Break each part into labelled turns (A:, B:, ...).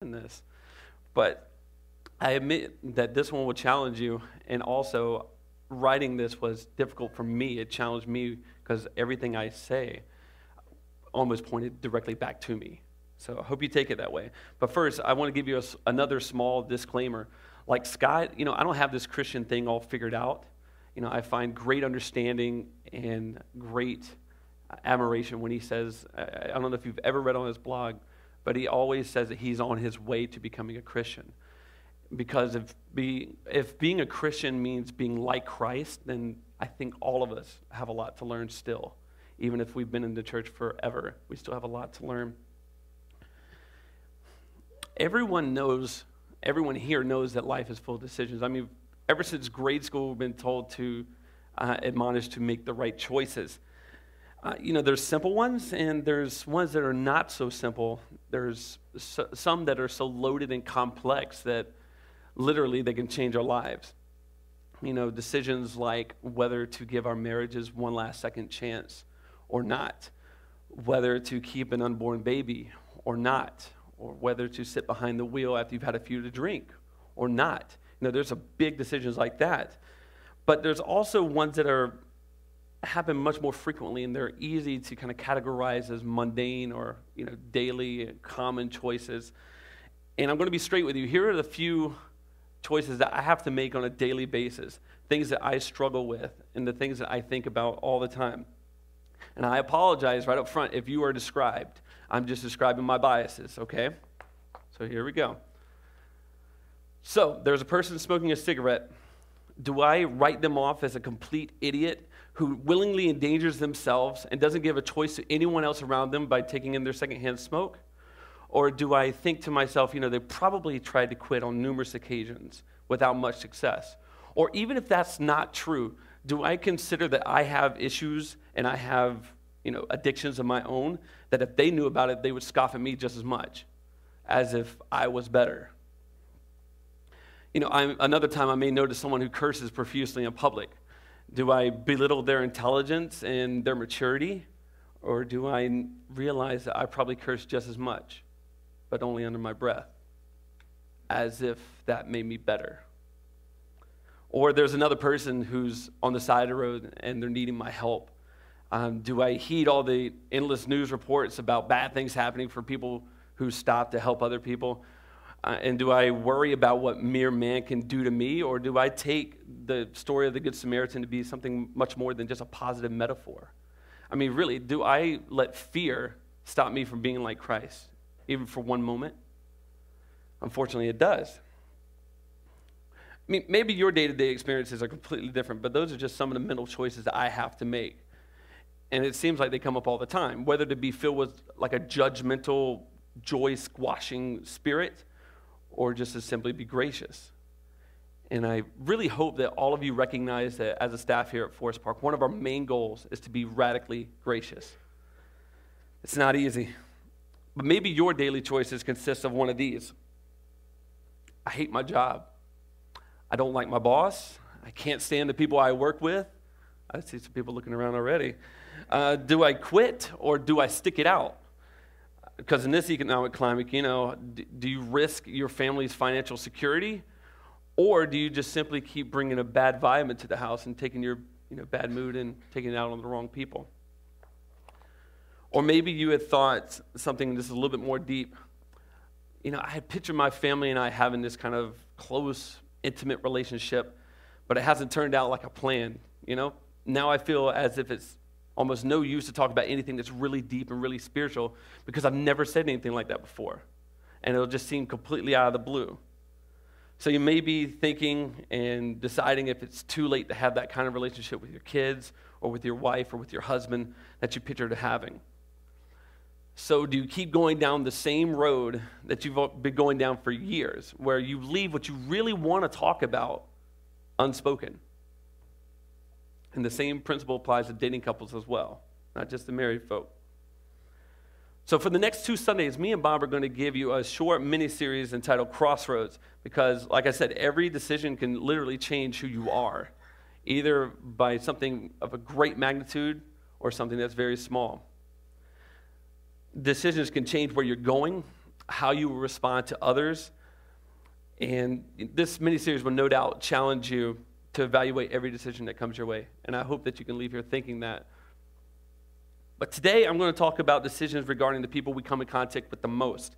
A: in this. But I admit that this one will challenge you, and also writing this was difficult for me. It challenged me because everything I say almost pointed directly back to me. So I hope you take it that way. But first, I want to give you another small disclaimer. Like Scott, I don't have this Christian thing all figured out. I find great understanding and great admiration when he says, I don't know if you've ever read on his blog, but he always says that he's on his way to becoming a Christian. Because if being a Christian means being like Christ, then I think all of us have a lot to learn still. Even if we've been in the church forever, we still have a lot to learn. Everyone here knows that life is full of decisions. I mean, ever since grade school, we've been told to admonish to make the right choices. There's simple ones, and there's ones that are not so simple. There's some that are so loaded and complex that literally they can change our lives. Decisions like whether to give our marriages one last second chance or not, whether to keep an unborn baby or not, or whether to sit behind the wheel after you've had a few to drink or not. There's a big decisions like that. But there's also ones that happen much more frequently, and they're easy to kind of categorize as mundane or daily common choices. And I'm going to be straight with you. Here are the few choices that I have to make on a daily basis, things that I struggle with, and the things that I think about all the time. And I apologize right up front if you are described. I'm just describing my biases, okay? So here we go. So there's a person smoking a cigarette. Do I write them off as a complete idiot who willingly endangers themselves and doesn't give a choice to anyone else around them by taking in their secondhand smoke? Or do I think to myself, they probably tried to quit on numerous occasions without much success? Or even if that's not true, do I consider that I have issues and I have, addictions of my own, that if they knew about it, they would scoff at me just as much, as if I was better? Another time I may notice someone who curses profusely in public. Do I belittle their intelligence and their maturity? Or do I realize that I probably curse just as much, but only under my breath, as if that made me better? Or there's another person who's on the side of the road and they're needing my help. Do I heed all the endless news reports about bad things happening for people who stop to help other people? And do I worry about what mere man can do to me? Or do I take the story of the Good Samaritan to be something much more than just a positive metaphor? I mean, really, do I let fear stop me from being like Christ, even for one moment? Unfortunately, it does. I mean, maybe your day-to-day experiences are completely different, but those are just some of the mental choices that I have to make. And it seems like they come up all the time, whether to be filled with like a judgmental, joy-squashing spirit, or just to simply be gracious. And I really hope that all of you recognize that as a staff here at Forest Park, one of our main goals is to be radically gracious. It's not easy, but maybe your daily choices consist of one of these. I hate my job. I don't like my boss. I can't stand the people I work with. I see some people looking around already. Do I quit or do I stick it out? Because in this economic climate, do you risk your family's financial security, or do you just simply keep bringing a bad vibe into the house and taking your bad mood and taking it out on the wrong people? Or maybe you had thought something, this is a little bit more deep. I had pictured my family and I having this kind of close, intimate relationship, but it hasn't turned out like a plan. Now I feel as if it's almost no use to talk about anything that's really deep and really spiritual because I've never said anything like that before. And it'll just seem completely out of the blue. So you may be thinking and deciding if it's too late to have that kind of relationship with your kids or with your wife or with your husband that you pictured having. So do you keep going down the same road that you've been going down for years, where you leave what you really want to talk about unspoken? And the same principle applies to dating couples as well, not just the married folk. So for the next 2 Sundays, me and Bob are going to give you a short mini-series entitled Crossroads, because, like I said, every decision can literally change who you are, either by something of a great magnitude or something that's very small. Decisions can change where you're going, how you will respond to others. And this mini-series will no doubt challenge you to evaluate every decision that comes your way. And I hope that you can leave here thinking that. But today I'm going to talk about decisions regarding the people we come in contact with the most.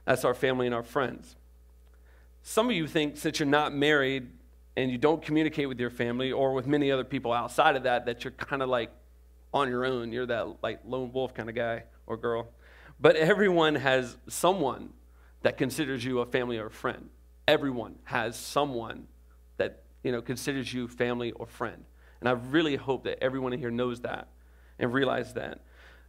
A: That's our family and our friends. Some of you think since you're not married and you don't communicate with your family or with many other people outside of that, that you're kind of like on your own. You're that like lone wolf kind of guy or girl. But everyone has someone that considers you a family or a friend. Everyone has someone that, considers you family or friend. And I really hope that everyone in here knows that and realize that.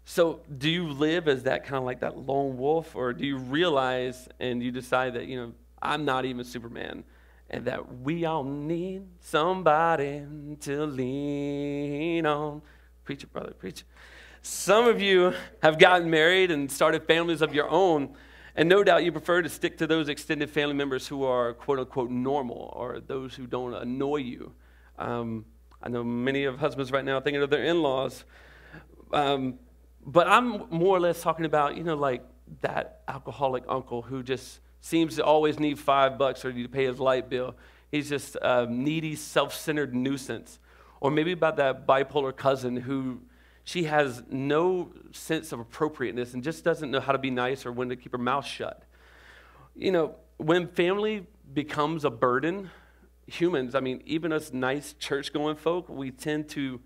A: So do you live as that kind of like that lone wolf, or do you realize and you decide that, I'm not even Superman, and that we all need somebody to lean on? Preach it, brother, preach it. Some of you have gotten married and started families of your own, and no doubt you prefer to stick to those extended family members who are quote-unquote normal, or those who don't annoy you. I know many of husbands right now thinking of their in-laws. But I'm more or less talking about, like that alcoholic uncle who just seems to always need $5 or to pay his light bill. He's just a needy, self-centered nuisance. Or maybe about that bipolar cousin who she has no sense of appropriateness and just doesn't know how to be nice or when to keep her mouth shut. When family becomes a burden, humans, even us nice church-going folk, we tend to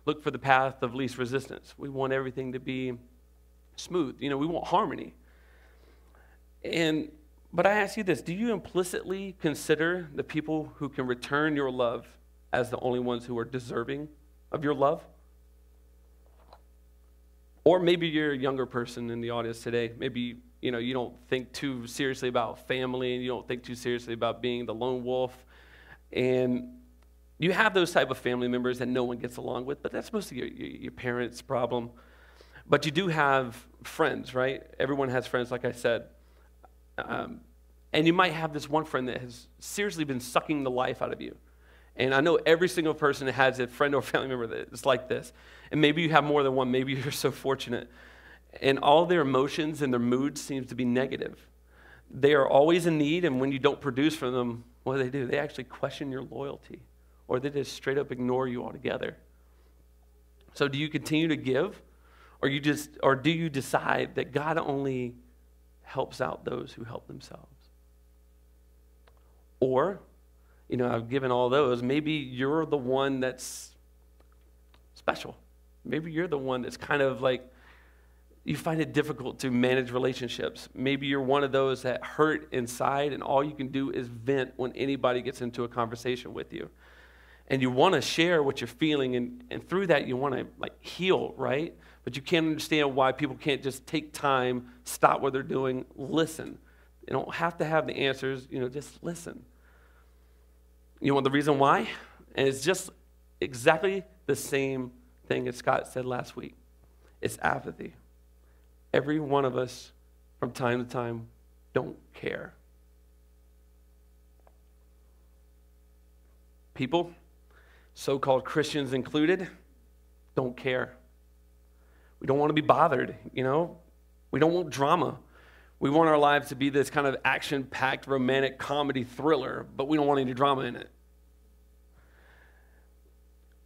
A: look for the path of least resistance. We want everything to be smooth. We want harmony. But I ask you this, do you implicitly consider the people who can return your love as the only ones who are deserving of your love? Or maybe you're a younger person in the audience today. Maybe, you don't think too seriously about family, and you don't think too seriously about being the lone wolf. And you have those type of family members that no one gets along with, but that's mostly your parents' problem. But you do have friends, right? Everyone has friends, like I said. And you might have this one friend that has seriously been sucking the life out of you. And I know every single person that has a friend or family member that is like this. And maybe you have more than one. Maybe you're so fortunate. And all their emotions and their moods seems to be negative. They are always in need, and when you don't produce for them, what do? They actually question your loyalty. Or they just straight up ignore you altogether. So do you continue to give? Or do you decide that God only helps out those who help themselves? Or, I've given all those, maybe you're the one that's special. Maybe you're the one that's kind of like, you find it difficult to manage relationships. Maybe you're one of those that hurt inside, and all you can do is vent when anybody gets into a conversation with you. And you want to share what you're feeling, and through that you want to heal, right? But you can't understand why people can't just take time, stop what they're doing, listen. You don't have to have the answers, just listen. You want the reason why? And it's just exactly the same thing as Scott said last week. It's apathy. Every one of us, from time to time, don't care. People, so-called Christians included, don't care. We don't want to be bothered, We don't want drama. We want our lives to be this kind of action-packed romantic comedy thriller, but we don't want any drama in it.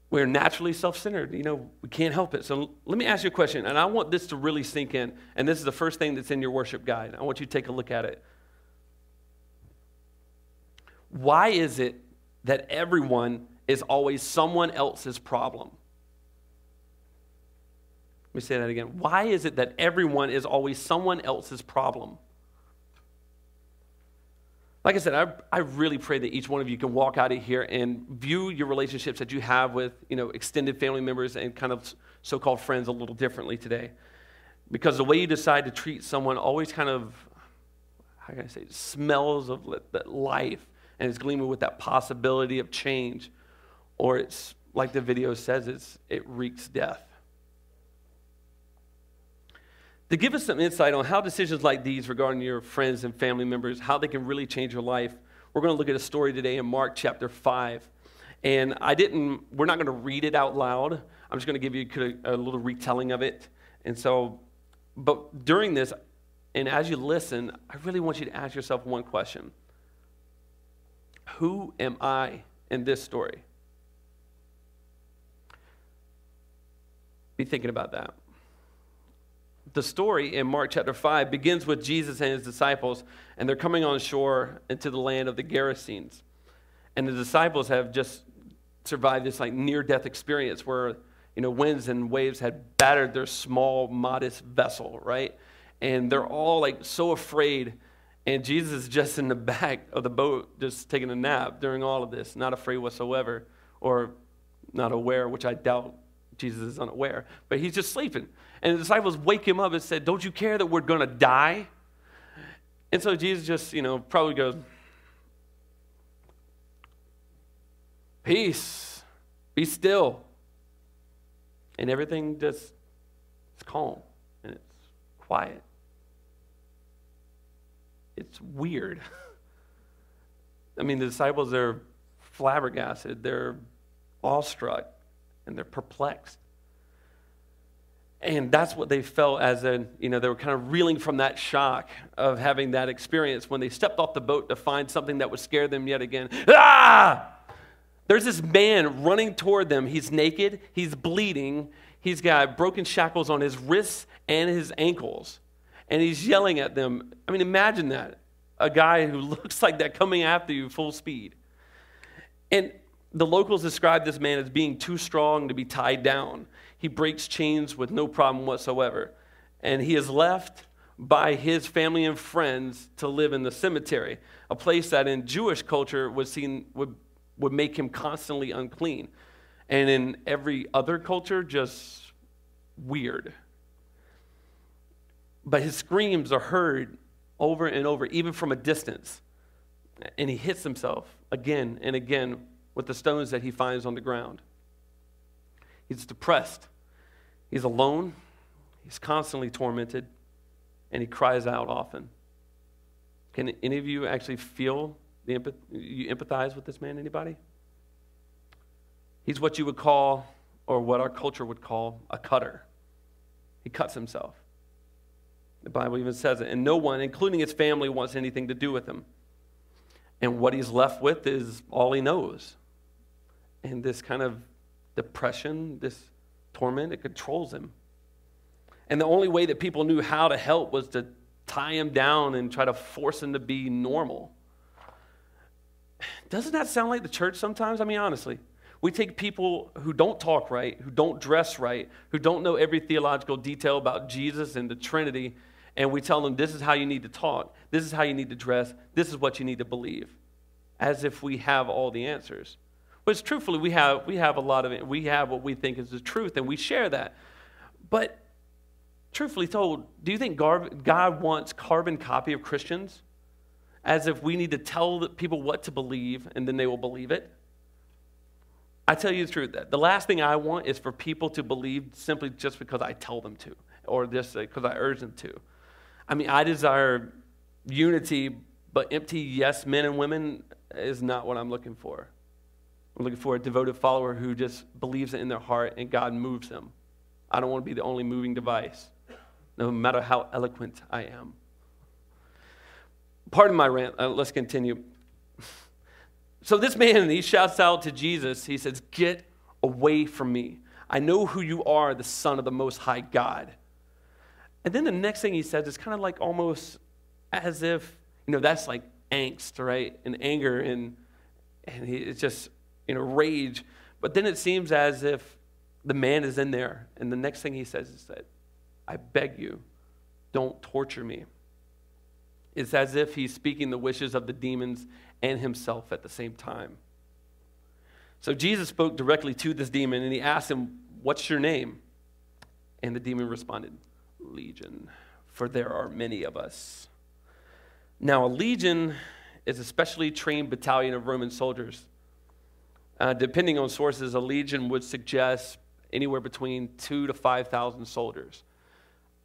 A: We're naturally self-centered. We can't help it. So let me ask you a question, and I want this to really sink in, and this is the first thing that's in your worship guide. I want you to take a look at it. Why is it that everyone is always someone else's problem? Let me say that again. Why is it that everyone is always someone else's problem? Like I said, I really pray that each one of you can walk out of here and view your relationships that you have with, extended family members and kind of so-called friends a little differently today. Because the way you decide to treat someone always kind of, smells of that life, and it's gleaming with that possibility of change. Or it's, like the video says, it reeks death. To give us some insight on how decisions like these regarding your friends and family members, how they can really change your life, we're going to look at a story today in Mark chapter 5. And we're not going to read it out loud. I'm just going to give you a little retelling of it. But during this, And as you listen, I really want you to ask yourself one question. Who am I in this story? Be thinking about that. The story in Mark chapter 5 begins with Jesus and his disciples, and they're coming on shore into the land of the Gerasenes. And the disciples have just survived this like near-death experience where, winds and waves had battered their small, modest vessel, right? And they're all like so afraid, and Jesus is just in the back of the boat just taking a nap during all of this, not afraid whatsoever, or not aware, which I doubt Jesus is unaware, but he's just sleeping. And the disciples wake him up and said, don't you care that we're going to die? And so Jesus just, probably goes, peace, be still. And everything just is calm and it's quiet. It's weird. I mean, the disciples are flabbergasted. They're awestruck and they're perplexed. And that's what they felt as they were kind of reeling from that shock of having that experience when they stepped off the boat to find something that would scare them yet again. Ah! There's this man running toward them. He's naked. He's bleeding. He's got broken shackles on his wrists and his ankles. And he's yelling at them. I mean, imagine that. A guy who looks like that coming after you full speed. And the locals describe this man as being too strong to be tied down. He breaks chains with no problem whatsoever. And he is left by his family and friends to live in the cemetery, a place that in Jewish culture would make him constantly unclean. And in every other culture, just weird. But his screams are heard over and over, even from a distance. And he hits himself again and again with the stones that he finds on the ground. He's depressed. He's alone. He's constantly tormented. And he cries out often. Can any of you actually feel you empathize with this man? Anybody? He's what you would call, or what our culture would call, a cutter. He cuts himself. The Bible even says it. And no one, including his family, wants anything to do with him. And what he's left with is all he knows. And this kind of depression, this torment, it controls him. And the only way that people knew how to help was to tie him down and try to force him to be normal. Doesn't that sound like the church sometimes? I mean, honestly. We take people who don't talk right, who don't dress right, who don't know every theological detail about Jesus and the Trinity, and we tell them this is how you need to talk, this is how you need to dress, this is what you need to believe, as if we have all the answers. But truthfully, we have a lot of it. We have what we think is the truth, and we share that. But truthfully told, do you think God wants carbon copy of Christians? As if we need to tell people what to believe, and then they will believe it? I tell you the truth, that the last thing I want is for people to believe simply just because I tell them to, or just because I urge them to. I mean, I desire unity, but empty yes men and women is not what I'm looking for. I'm looking for a devoted follower who just believes it in their heart and God moves them. I don't want to be the only moving device, no matter how eloquent I am. Pardon my rant. Let's continue. So this man, he shouts out to Jesus. He says, "Get away from me. I know who you are, the Son of the Most High God." And then the next thing he says is kind of like almost as if, that's like angst, right? And anger and it's just, rage. But then it seems as if the man is in there. And the next thing he says is that, "I beg you, don't torture me." It's as if he's speaking the wishes of the demons and himself at the same time. So Jesus spoke directly to this demon, and he asked him, "What's your name?" And the demon responded, "Legion, for there are many of us." Now, a legion is a specially trained battalion of Roman soldiers. Depending on sources, a legion would suggest anywhere between 2,000 to 5,000 soldiers.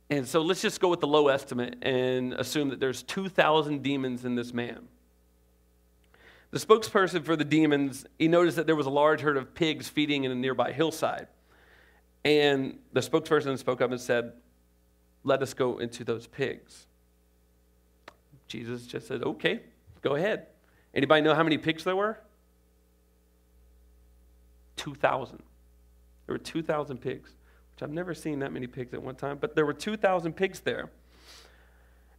A: And so let's just go with the low estimate and assume that there's 2,000 demons in this man. The spokesperson for the demons, he noticed that there was a large herd of pigs feeding in a nearby hillside. And the spokesperson spoke up and said, "Let us go into those pigs." Jesus just said, okay, go ahead. Anybody know how many pigs there were? 2,000. There were 2,000 pigs, which I've never seen that many pigs at one time, but there were 2,000 pigs there.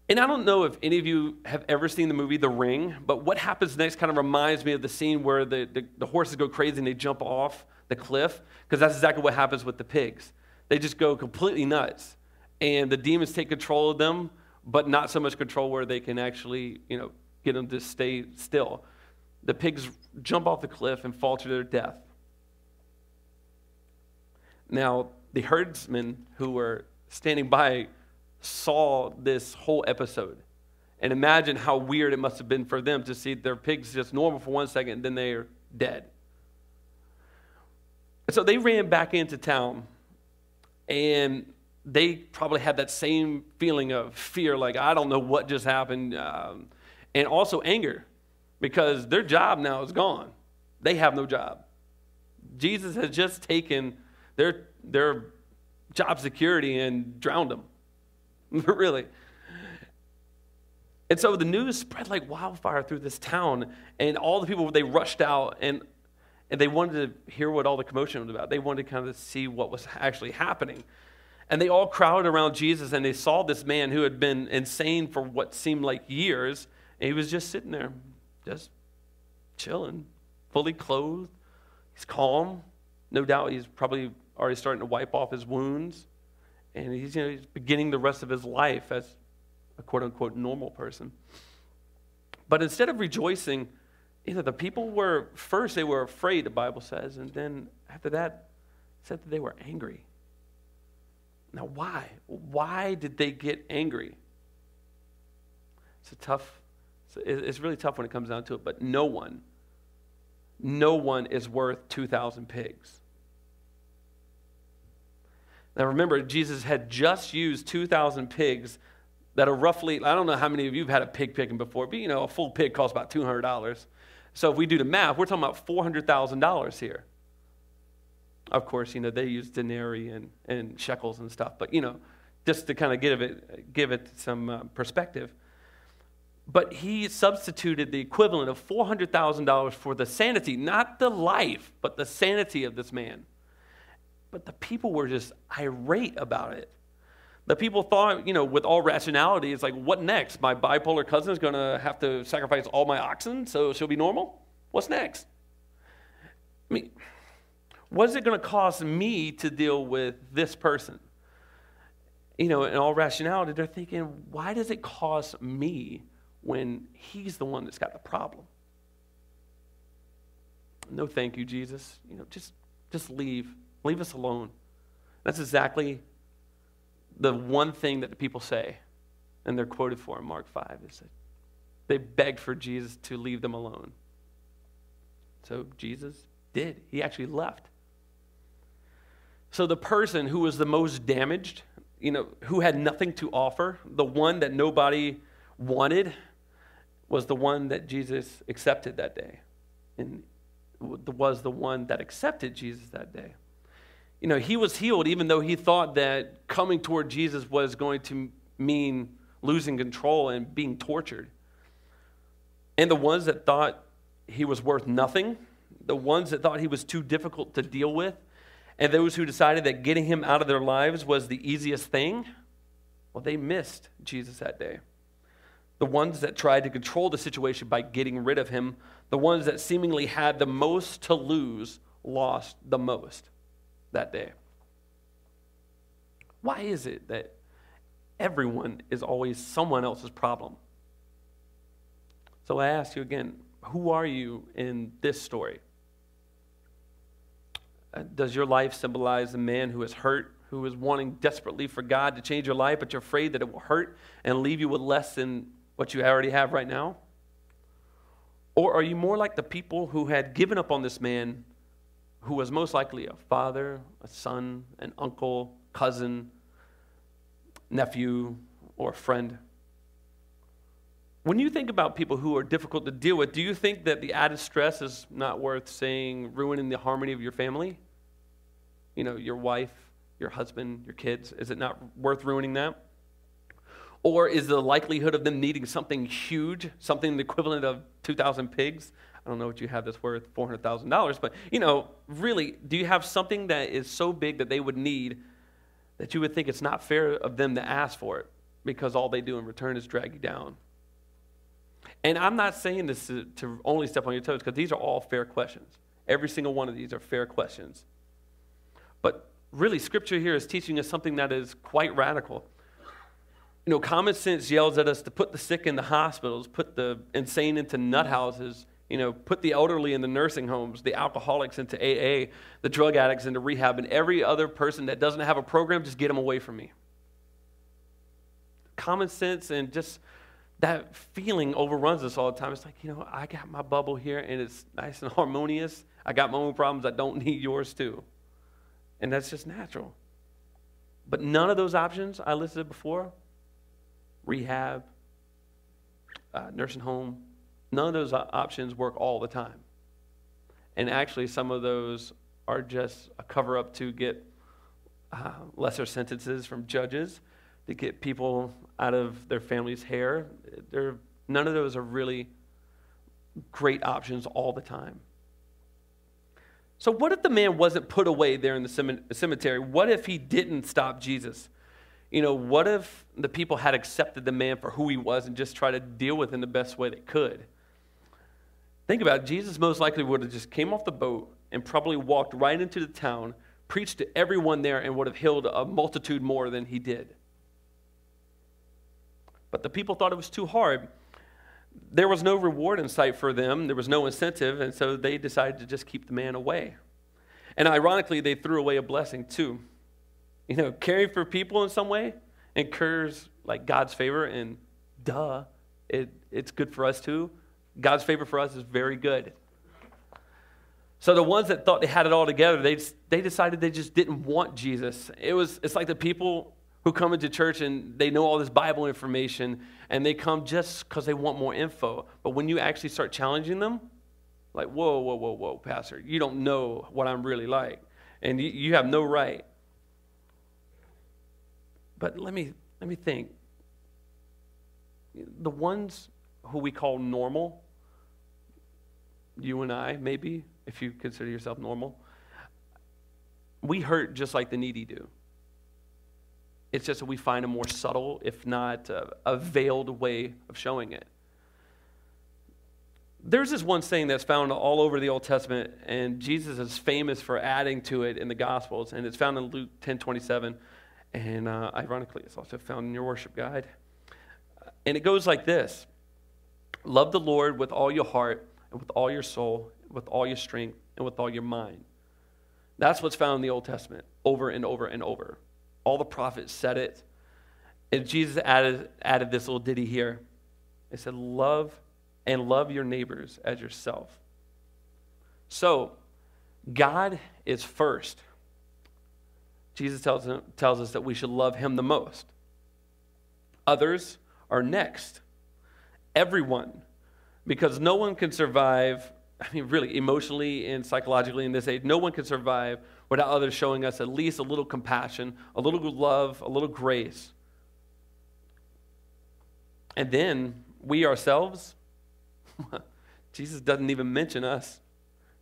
A: And I don't know if any of you have ever seen the movie The Ring, but what happens next kind of reminds me of the scene where the horses go crazy and they jump off the cliff, because that's exactly what happens with the pigs. They just go completely nuts, and the demons take control of them, but not so much control where they can actually, get them to stay still. The pigs jump off the cliff and fall to their death. Now, the herdsmen who were standing by saw this whole episode. And imagine how weird it must have been for them to see their pigs just normal for 1 second and then they're dead. And so they ran back into town, and they probably had that same feeling of fear, like, I don't know what just happened, and also anger, because their job now is gone. They have no job. Jesus has just taken their job security and drowned them. Really. And so the news spread like wildfire through this town, and all the people, they rushed out, and they wanted to hear what all the commotion was about. They wanted to kind of see what was actually happening. And they all crowded around Jesus, and they saw this man who had been insane for what seemed like years, and he was just sitting there, just chilling, fully clothed. He's calm. No doubt he's probably already starting to wipe off his wounds. And he's beginning the rest of his life as a quote-unquote normal person. But instead of rejoicing, the people were, first they were afraid, the Bible says, and then after that, it said that they were angry. Now why? Why did they get angry? It's really tough when it comes down to it, but no one is worth 2,000 pigs. Now remember, Jesus had just used 2,000 pigs that are roughly, I don't know how many of you have had a pig picking before, but a full pig costs about $200. So if we do the math, we're talking about $400,000 here. Of course, they use denarii and shekels and stuff, but just to kind of give it some perspective. But he substituted the equivalent of $400,000 for the sanity, not the life, but the sanity of this man. But the people were just irate about it. The people thought, with all rationality, it's like, what next? My bipolar cousin is going to have to sacrifice all my oxen so she'll be normal? What's next? I mean, what is it going to cost me to deal with this person? In all rationality, they're thinking, why does it cost me when he's the one that's got the problem? No, thank you, Jesus. Just leave. Leave us alone. That's exactly the one thing that the people say, and they're quoted for in Mark 5, is that they begged for Jesus to leave them alone. So Jesus did. He actually left. So the person who was the most damaged, who had nothing to offer, the one that nobody wanted, was the one that Jesus accepted that day. And was the one that accepted Jesus that day. He was healed even though he thought that coming toward Jesus was going to mean losing control and being tortured. And the ones that thought he was worth nothing, the ones that thought he was too difficult to deal with, and those who decided that getting him out of their lives was the easiest thing, well, they missed Jesus that day. The ones that tried to control the situation by getting rid of him, the ones that seemingly had the most to lose, lost the most that day. Why is it that everyone is always someone else's problem? So I ask you again, who are you in this story? Does your life symbolize a man who is hurt, who is wanting desperately for God to change your life, but you're afraid that it will hurt and leave you with less than what you already have right now? Or are you more like the people who had given up on this man, who was most likely a father, a son, an uncle, cousin, nephew, or a friend? When you think about people who are difficult to deal with, do you think that the added stress is not worth saying ruining the harmony of your family? Your wife, your husband, your kids. Is it not worth ruining that? Or is the likelihood of them needing something huge, something the equivalent of 2,000 pigs? I don't know what you have that's worth $400,000, but, really, do you have something that is so big that they would need that you would think it's not fair of them to ask for it because all they do in return is drag you down? And I'm not saying this to only step on your toes, because these are all fair questions. Every single one of these are fair questions. But really, Scripture here is teaching us something that is quite radical. Common sense yells at us to put the sick in the hospitals, put the insane into nut houses, put the elderly in the nursing homes, the alcoholics into AA, the drug addicts into rehab, and every other person that doesn't have a program, just get them away from me. Common sense and just that feeling overruns us all the time. It's like, I got my bubble here, and it's nice and harmonious. I got my own problems. I don't need yours too. And that's just natural. But none of those options I listed before, rehab, nursing home, none of those options work all the time. And actually, some of those are just a cover-up to get lesser sentences from judges, to get people out of their family's hair. None of those are really great options all the time. So what if the man wasn't put away there in the cemetery? What if he didn't stop Jesus? What if the people had accepted the man for who he was and just tried to deal with him the best way they could? Think about it. Jesus most likely would have just came off the boat and probably walked right into the town, preached to everyone there, and would have healed a multitude more than he did. But the people thought it was too hard. There was no reward in sight for them. There was no incentive, and so they decided to just keep the man away. And ironically, they threw away a blessing too. Caring for people in some way incurs like God's favor, and it's good for us too. God's favor for us is very good. So the ones that thought they had it all together, they decided they just didn't want Jesus. It's like the people who come into church and they know all this Bible information, and they come just because they want more info. But when you actually start challenging them, like, whoa, Pastor, you don't know what I'm really like, and you have no right. But let me think. The ones who we call normal, you and I, maybe, if you consider yourself normal, we hurt just like the needy do. It's just that we find a more subtle, if not a veiled way of showing it. There's this one saying that's found all over the Old Testament, and Jesus is famous for adding to it in the Gospels, and it's found in Luke 10:27, and ironically, it's also found in your worship guide. And it goes like this: love the Lord with all your heart, and with all your soul, with all your strength, and with all your mind. That's what's found in the Old Testament, over and over and over. All the prophets said it. And Jesus added this little ditty here. It said, love your neighbors as yourself. So, God is first. Jesus tells us that we should love him the most. Others are next. Everyone. Because no one can survive, really emotionally and psychologically in this age, no one can survive without others showing us at least a little compassion, a little love, a little grace. And then we ourselves, Jesus doesn't even mention us.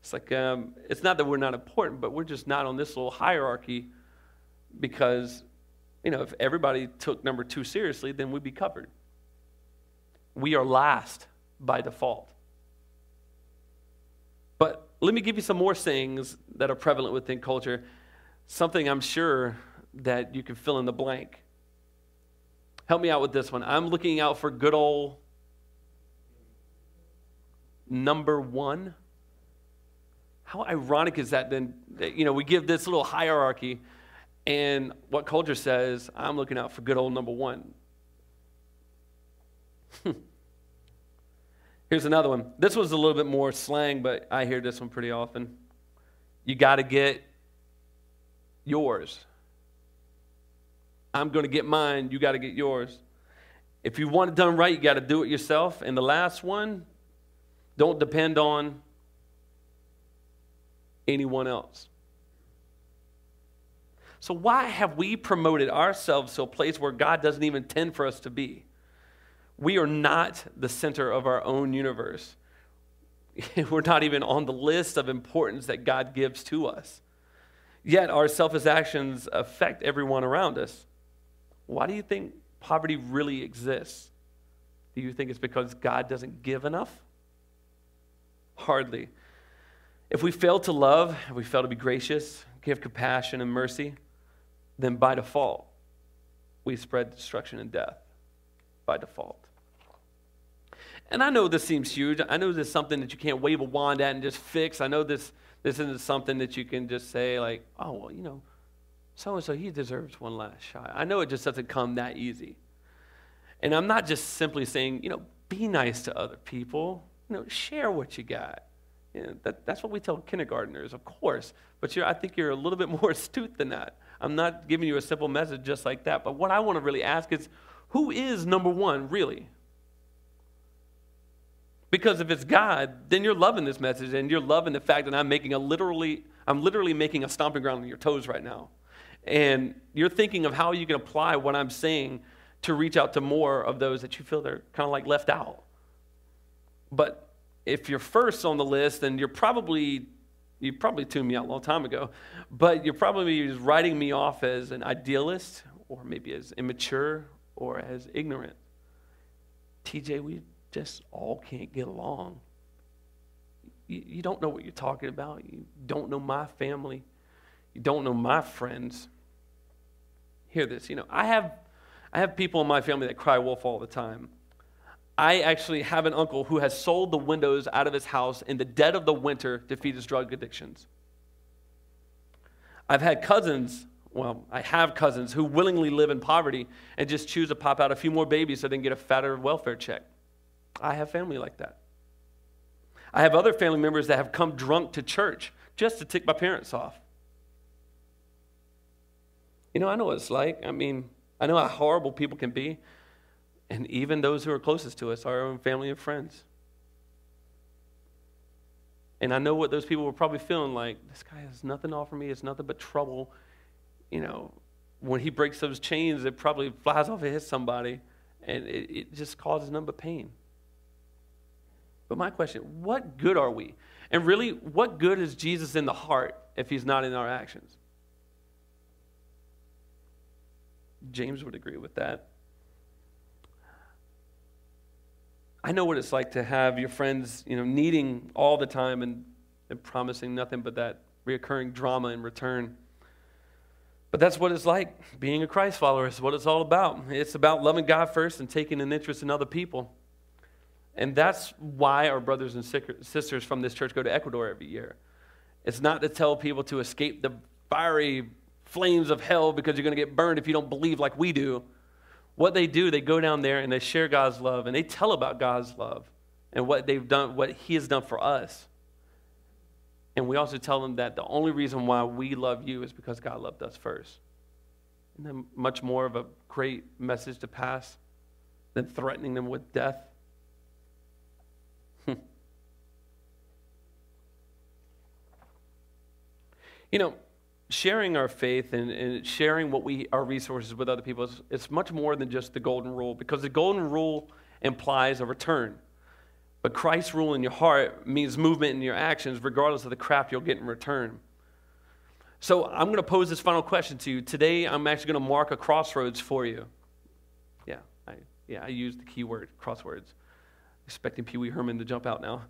A: It's like, it's not that we're not important, but we're just not on this little hierarchy, because, if everybody took number 2 seriously, then we'd be covered. We are last by default. But let me give you some more sayings that are prevalent within culture, something I'm sure that you can fill in the blank. Help me out with this one. I'm looking out for good old number 1. How ironic is that then? We give this little hierarchy, and what culture says, I'm looking out for good old number 1. Here's another one. This was a little bit more slang, but I hear this one pretty often. You got to get yours. I'm going to get mine. You got to get yours. If you want it done right, you got to do it yourself. And the last one, don't depend on anyone else. So why have we promoted ourselves to a place where God doesn't even intend for us to be? We are not the center of our own universe. We're not even on the list of importance that God gives to us. Yet our selfish actions affect everyone around us. Why do you think poverty really exists? Do you think it's because God doesn't give enough? Hardly. If we fail to love, if we fail to be gracious, give compassion and mercy, then by default, we spread destruction and death by default. And I know this seems huge. I know this is something that you can't wave a wand at and just fix. I know this isn't something that you can just say like, oh, well, so-and-so, he deserves one last shot. I know it just doesn't come that easy. And I'm not just simply saying, be nice to other people. Share what you got. That's what we tell kindergartners, of course. But I think you're a little bit more astute than that. I'm not giving you a simple message just like that. But what I want to really ask is, who is number one, really? Because if it's God, then you're loving this message, and you're loving the fact that I'm literally making a stomping ground on your toes right now. And you're thinking of how you can apply what I'm saying to reach out to more of those that you feel they're kind of like left out. But if you're first on the list, then you probably tuned me out a long time ago, but you're probably just writing me off as an idealist, or maybe as immature, or as ignorant. TJ, we just all can't get along. You don't know what you're talking about. You don't know my family. You don't know my friends. Hear this. I have people in my family that cry wolf all the time. I actually have an uncle who has sold the windows out of his house in the dead of the winter to feed his drug addictions. I have cousins who willingly live in poverty and just choose to pop out a few more babies so they can get a fatter welfare check. I have family like that. I have other family members that have come drunk to church just to tick my parents off. I know what it's like. I know how horrible people can be. And even those who are closest to us, our own family and friends. And I know what those people were probably feeling like. This guy has nothing to offer me. It's nothing but trouble. When he breaks those chains, it probably flies off and hits somebody. And it just causes nothing but pain. But my question, what good are we? And really, what good is Jesus in the heart if he's not in our actions? James would agree with that. I know what it's like to have your friends, needing all the time and promising nothing but that reoccurring drama in return. But that's what it's like. Being a Christ follower is what it's all about. It's about loving God first and taking an interest in other people. And that's why our brothers and sisters from this church go to Ecuador every year. It's not to tell people to escape the fiery flames of hell because you're going to get burned if you don't believe like we do. What they do, they go down there and they share God's love and they tell about God's love and what they've done, what he has done for us. And we also tell them that the only reason why we love you is because God loved us first. And then much more of a great message to pass than threatening them with death. Sharing our faith and sharing our resources with other people, it's much more than just the golden rule, because the golden rule implies a return. But Christ's rule in your heart means movement in your actions, regardless of the crap you'll get in return. So I'm going to pose this final question to you. Today, I'm actually going to mark a crossroads for you. I used the key word, crosswords. Expecting Pee Wee Herman to jump out now.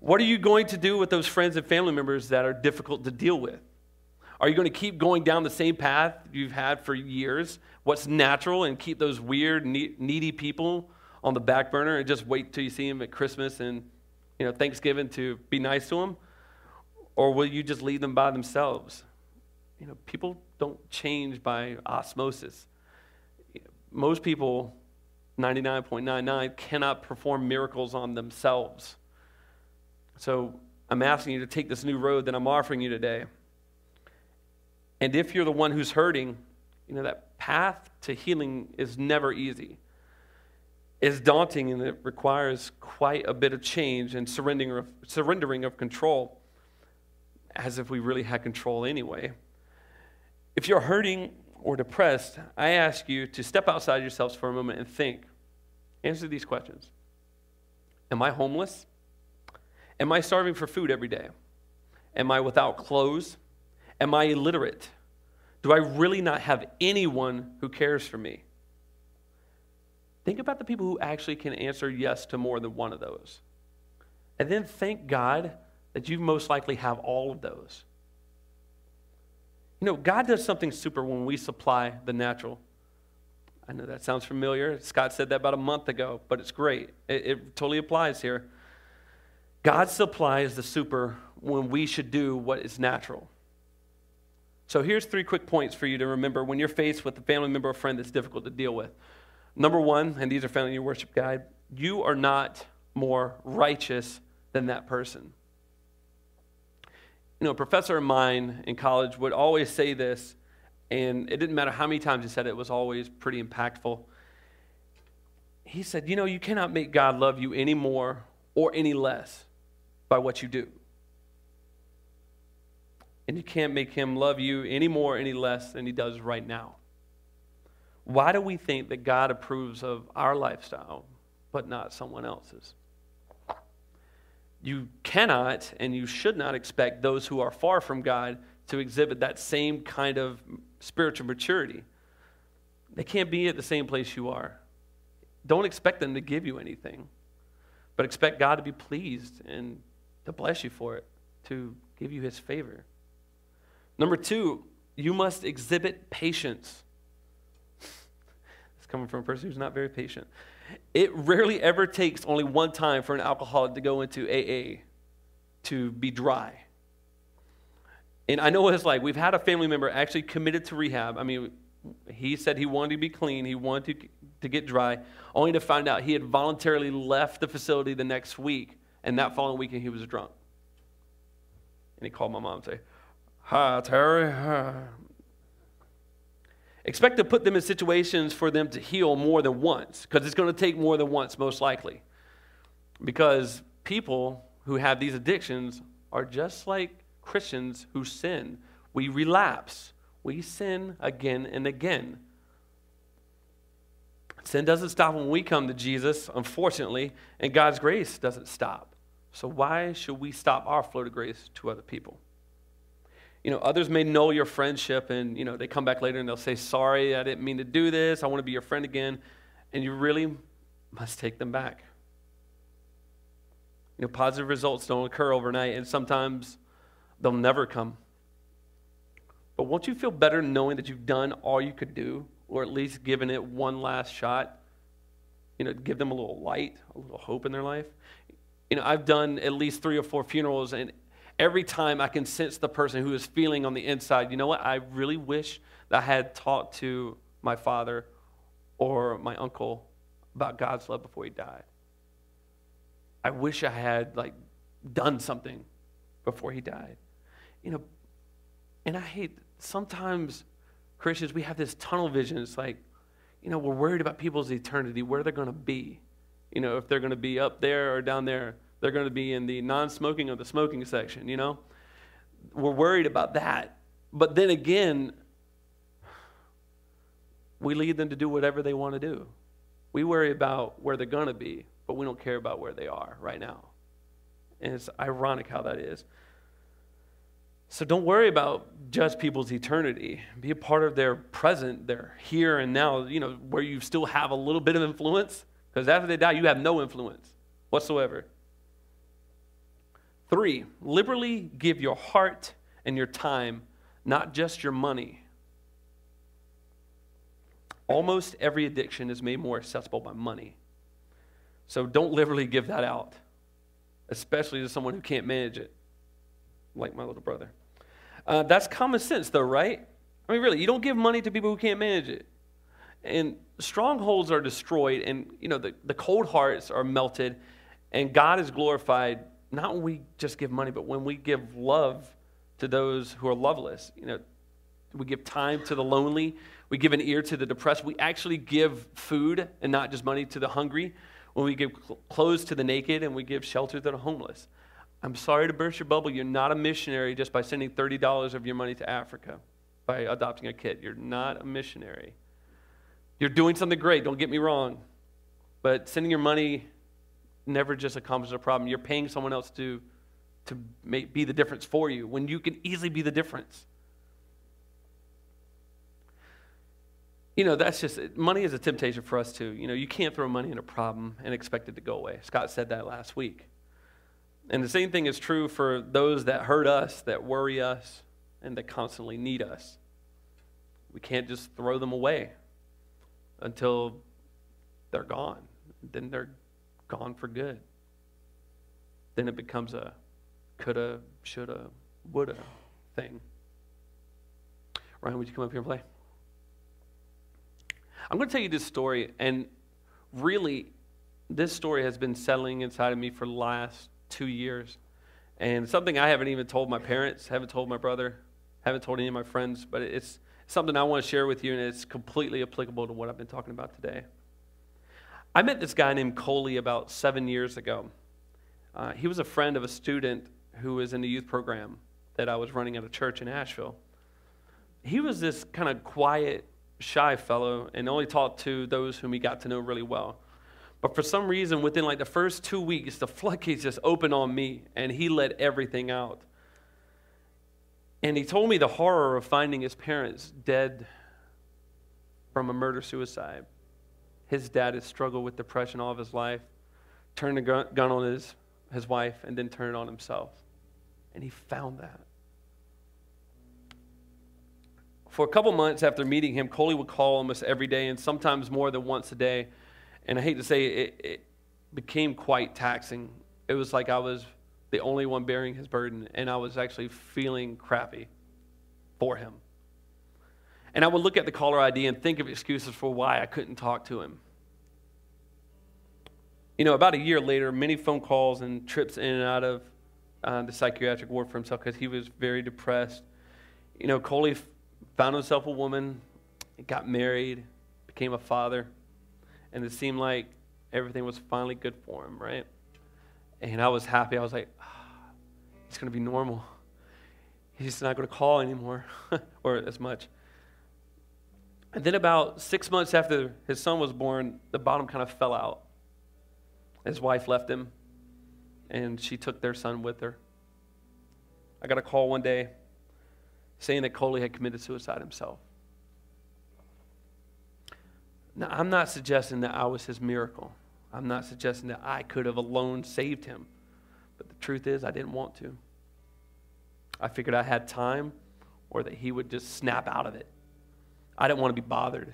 A: What are you going to do with those friends and family members that are difficult to deal with? Are you going to keep going down the same path you've had for years, what's natural, and keep those weird, needy people on the back burner and just wait till you see them at Christmas and Thanksgiving to be nice to them? Or will you just leave them by themselves? People don't change by osmosis. Most people, 99.99, cannot perform miracles on themselves. So I'm asking you to take this new road that I'm offering you today. And if you're the one who's hurting, that path to healing is never easy. It's daunting, and it requires quite a bit of change and surrendering of control, as if we really had control anyway. If you're hurting or depressed, I ask you to step outside yourselves for a moment and think. Answer these questions. Am I homeless? Am I starving for food every day? Am I without clothes? Am I illiterate? Do I really not have anyone who cares for me? Think about the people who actually can answer yes to more than one of those. And then thank God that you most likely have all of those. You know, God does something super when we supply the natural. I know that sounds familiar. Scott said that about a month ago, but it's great. It totally applies here. God supplies the super when we should do what is natural. So here's 3 quick points for you to remember when you're faced with a family member or friend that's difficult to deal with. Number 1, and these are found in your worship guide, you are not more righteous than that person. You know, a professor of mine in college would always say this, and it didn't matter how many times he said it, it was always pretty impactful. He said, you know, you cannot make God love you any more or any less by what you do. And you can't make him love you any more or any less than he does right now. Why do we think that God approves of our lifestyle, but not someone else's? You cannot and you should not expect those who are far from God to exhibit that same kind of spiritual maturity. They can't be at the same place you are. Don't expect them to give you anything, but expect God to be pleased and to bless you for it, to give you his favor. Number 2, you must exhibit patience. It's coming from a person who's not very patient. It rarely ever takes only one time for an alcoholic to go into AA to be dry. And I know what it's like. We've had a family member actually committed to rehab. I mean, he said he wanted to be clean. He wanted to get dry, only to find out he had voluntarily left the facility the next week, and that following weekend he was drunk. And he called my mom and said, "Hi, Terry." Expect to put them in situations for them to heal more than once, because it's going to take more than once, most likely. Because people who have these addictions are just like Christians who sin. We relapse. We sin again and again. Sin doesn't stop when we come to Jesus, unfortunately, and God's grace doesn't stop. So why should we stop our flow of grace to other people? You know, others may know your friendship and, you know, they come back later and they'll say, "Sorry, I didn't mean to do this. I want to be your friend again." And you really must take them back. You know, positive results don't occur overnight, and sometimes they'll never come. But won't you feel better knowing that you've done all you could do, or at least given it one last shot? You know, give them a little light, a little hope in their life. You know, I've done at least 3 or 4 funerals, and every time I can sense the person who is feeling on the inside, you know what, I really wish that I had talked to my father or my uncle about God's love before he died. I wish I had, done something before he died. You know, and I hate, sometimes Christians, we have this tunnel vision. It's like, you know, we're worried about people's eternity, where they're going to be. You know, if they're going to be up there or down there. They're going to be in the non-smoking or the smoking section, you know? We're worried about that. But then again, we lead them to do whatever they want to do. We worry about where they're going to be, but we don't care about where they are right now. And it's ironic how that is. So don't worry about just people's eternity. Be a part of their present, their here and now, you know, where you still have a little bit of influence. Because after they die, you have no influence whatsoever. 3, liberally give your heart and your time, not just your money. Almost every addiction is made more accessible by money. So don't liberally give that out, especially to someone who can't manage it, like my little brother. That's common sense, though, right? I mean, really, you don't give money to people who can't manage it. And strongholds are destroyed, and, you know, the cold hearts are melted, and God is glorified not when we just give money, but when we give love to those who are loveless. You know, we give time to the lonely. We give an ear to the depressed. We actually give food and not just money to the hungry. When we give clothes to the naked and we give shelter to the homeless. I'm sorry to burst your bubble. You're not a missionary just by sending $30 of your money to Africa. by adopting a kid. You're not a missionary. You're doing something great, don't get me wrong. But sending your money never just accomplishes a problem. You're paying someone else to be the difference for you when you can easily be the difference. That's just, money is a temptation for us too. You can't throw money in a problem and expect it to go away. Scott said that last week. And the same thing is true for those that hurt us, that worry us, and that constantly need us. We can't just throw them away until they're gone. Then they're gone for good. Then it becomes a coulda, shoulda, woulda thing. Ryan, would you come up here and play? I'm going to tell you this story, and really, this story has been settling inside of me for the last 2 years. And something I haven't even told my parents, haven't told my brother, haven't told any of my friends, but it's something I want to share with you, and it's completely applicable to what I've been talking about today. I met this guy named Coley about 7 years ago. He was a friend of a student who was in the youth program that I was running at a church in Asheville. He was this kind of quiet, shy fellow and only talked to those whom he got to know really well. But for some reason, within like the first 2 weeks, the floodgates just opened on me, and he let everything out. And he told me the horror of finding his parents dead from a murder-suicide. His dad had struggled with depression all of his life, turned a gun on his wife, and then turned it on himself. And he found that. For a couple months after meeting him, Coley would call almost every day, and sometimes more than once a day. And I hate to say it became quite taxing. It was like I was the only one bearing his burden, and I was actually feeling crappy for him. And I would look at the caller ID and think of excuses for why I couldn't talk to him. About a year later, many phone calls and trips in and out of the psychiatric ward for himself because he was very depressed. Coley found himself a woman, got married, became a father, and it seemed like everything was finally good for him, right? And I was happy. I was like, he's going to be normal. He's not going to call anymore or as much. And then about 6 months after his son was born, the bottom kind of fell out. His wife left him, and she took their son with her. I got a call one day saying that Coley had committed suicide himself. Now, I'm not suggesting that I was his miracle. I'm not suggesting that I could have alone saved him. But the truth is, I didn't want to. I figured I had time, or that he would just snap out of it. I didn't want to be bothered.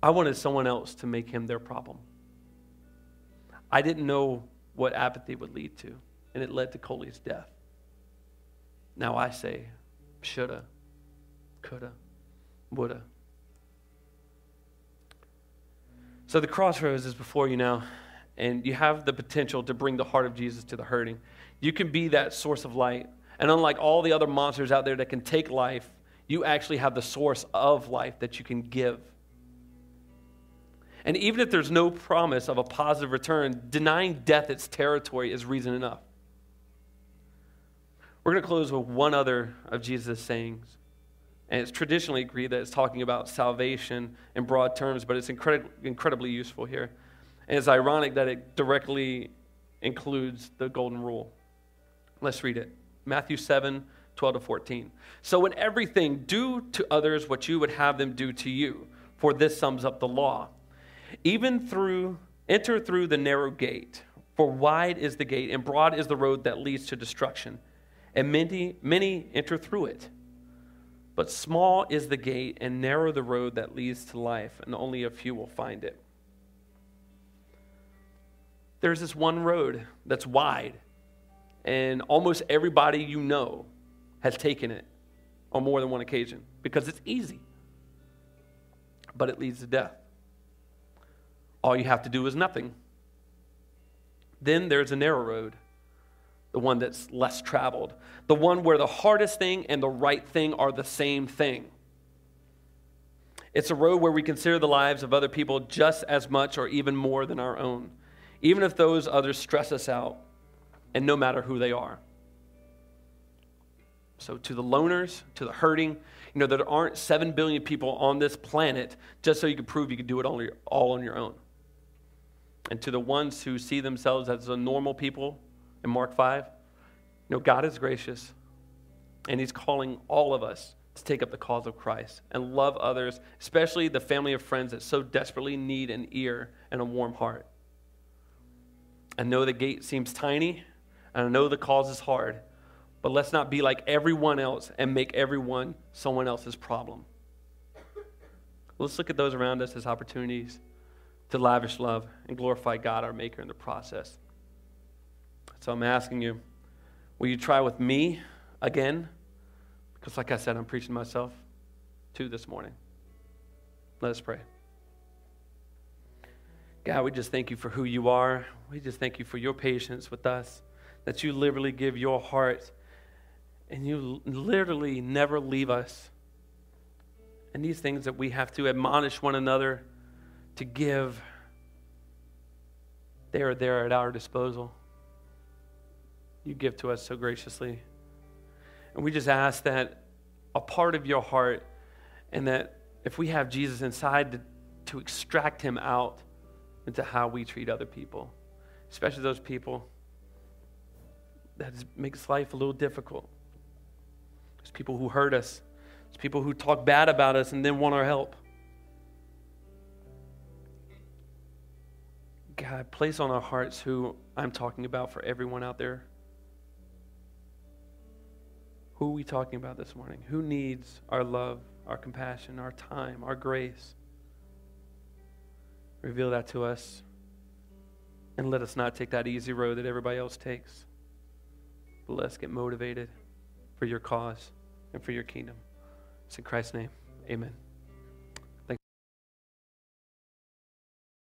A: I wanted someone else to make him their problem. I didn't know what apathy would lead to, and it led to Coley's death. Now I say, shoulda, coulda, woulda. So the Crossroads is before you now, and you have the potential to bring the heart of Jesus to the hurting. You can be that source of light. And unlike all the other monsters out there that can take life, you actually have the source of life that you can give. And even if there's no promise of a positive return, denying death its territory is reason enough. We're going to close with one other of Jesus' sayings. And it's traditionally agreed that it's talking about salvation in broad terms, but it's incredibly useful here. And it's ironic that it directly includes the golden rule. Let's read it. Matthew 7:12-14. So in everything, do to others what you would have them do to you, for this sums up the law. Enter through the narrow gate, for wide is the gate and broad is the road that leads to destruction, and many enter through it. But small is the gate and narrow the road that leads to life, and only a few will find it. There's this one road that's wide, and almost everybody you know has taken it on more than one occasion because it's easy, but it leads to death. All you have to do is nothing. Then there's a narrow road, the one that's less traveled, the one where the hardest thing and the right thing are the same thing. It's a road where we consider the lives of other people just as much or even more than our own, even if those others stress us out, and no matter who they are. So to the loners, to the hurting, there aren't 7 billion people on this planet just so you can prove you can do it all on your own. And to the ones who see themselves as the normal people in Mark 5, God is gracious. And he's calling all of us to take up the cause of Christ and love others, especially the family of friends that so desperately need an ear and a warm heart. I know the gate seems tiny, and I know the cause is hard, but let's not be like everyone else and make everyone someone else's problem. Let's look at those around us as opportunities to lavish love and glorify God, our Maker, in the process. So I'm asking you, will you try with me again? Because like I said, I'm preaching to myself too this morning. Let us pray. God, we just thank you for who you are. We just thank you for your patience with us, that you literally give your heart and you literally never leave us. And these things that we have to admonish one another to give, they are there at our disposal. You give to us so graciously. And we just ask that a part of your heart, and that if we have Jesus inside, to extract him out into how we treat other people, especially those people that makes life a little difficult. There's people who hurt us. There's people who talk bad about us and then want our help. God, place on our hearts who I'm talking about for everyone out there. Who are we talking about this morning? Who needs our love, our compassion, our time, our grace? Reveal that to us. And let us not take that easy road that everybody else takes. But let's get motivated for your cause and for your kingdom. It's in Christ's name. Amen.